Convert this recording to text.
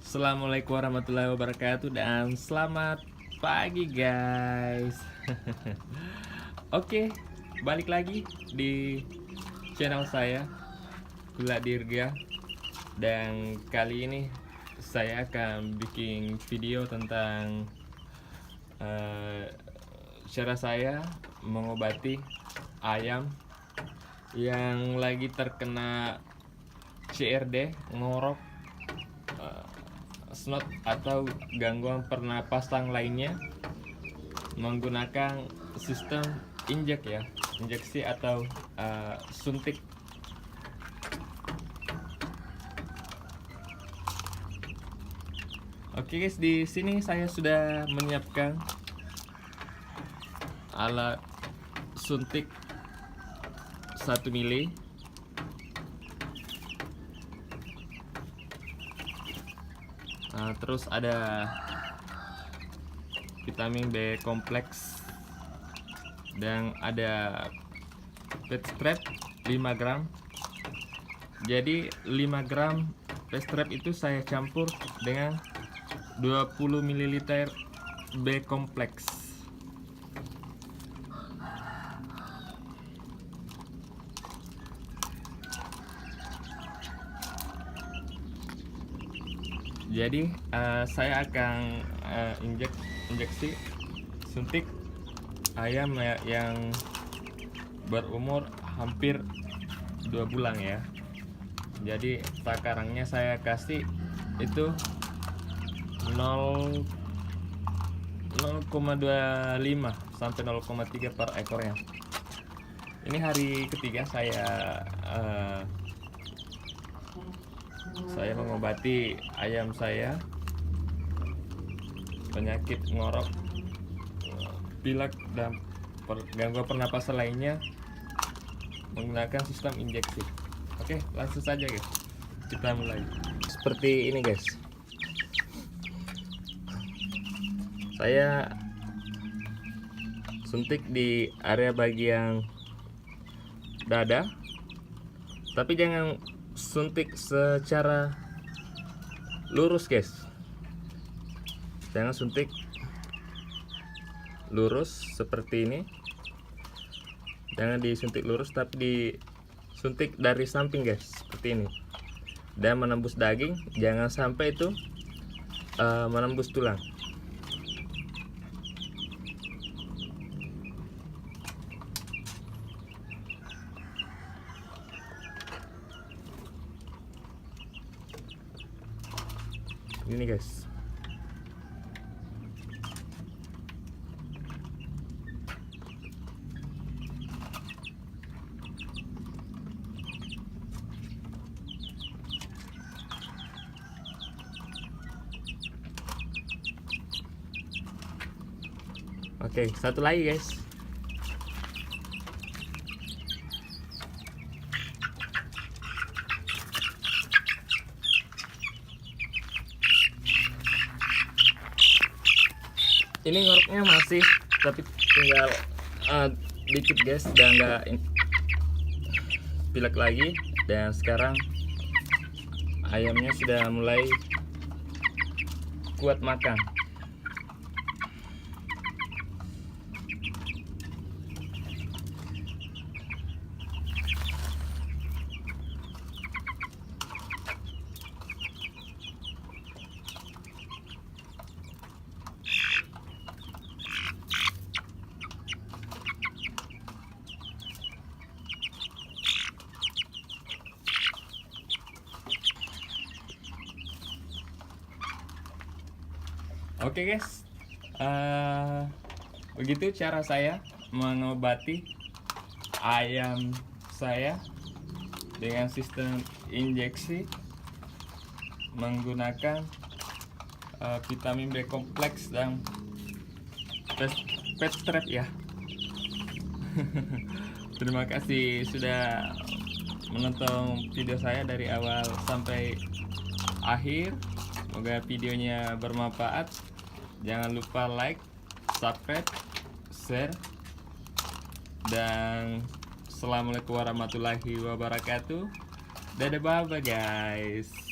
Assalamualaikum warahmatullahi wabarakatuh dan selamat pagi guys. Oke, balik lagi di channel saya Gula Dirga. Dan kali ini saya akan bikin video tentang cara saya mengobati ayam yang lagi terkena CRD, ngorok, snot atau gangguan pernapasan lainnya menggunakan sistem injeksi atau suntik. Oke guys, di sini saya sudah menyiapkan alat suntik 1 mili. Terus ada vitamin B kompleks dan ada pet strap 5 gram. Jadi 5 gram pet strap itu saya campur dengan 20 ml B kompleks. Jadi saya akan injeksi suntik ayam yang berumur hampir 2 bulan ya. Jadi takarannya saya kasih itu 0,25 sampai 0,3 per ekornya. Ini hari ketiga saya mengobati ayam saya penyakit ngorok, pilek dan gangguan pernapasan lainnya menggunakan sistem injeksi. Oke, langsung saja guys, kita mulai. Seperti ini guys, saya suntik di area bagian dada, tapi jangan suntik secara lurus guys, jangan suntik lurus seperti ini, jangan disuntik lurus tapi disuntik dari samping guys, seperti ini, dan menembus daging, jangan sampai itu menembus tulang. Ini guys, oke, satu lagi guys. Ini ngoroknya masih, tapi tinggal dikit guys, dan nggak pilek lagi. Dan sekarang ayamnya sudah mulai kuat makan. Oke guys, begitu cara saya mengobati ayam saya dengan sistem injeksi menggunakan vitamin B kompleks dan pet strap ya. Terima kasih sudah menonton video saya dari awal sampai akhir. Semoga videonya bermanfaat. Jangan lupa like, subscribe, share, dan assalamualaikum warahmatullahi wabarakatuh. Dadah, bye bye guys.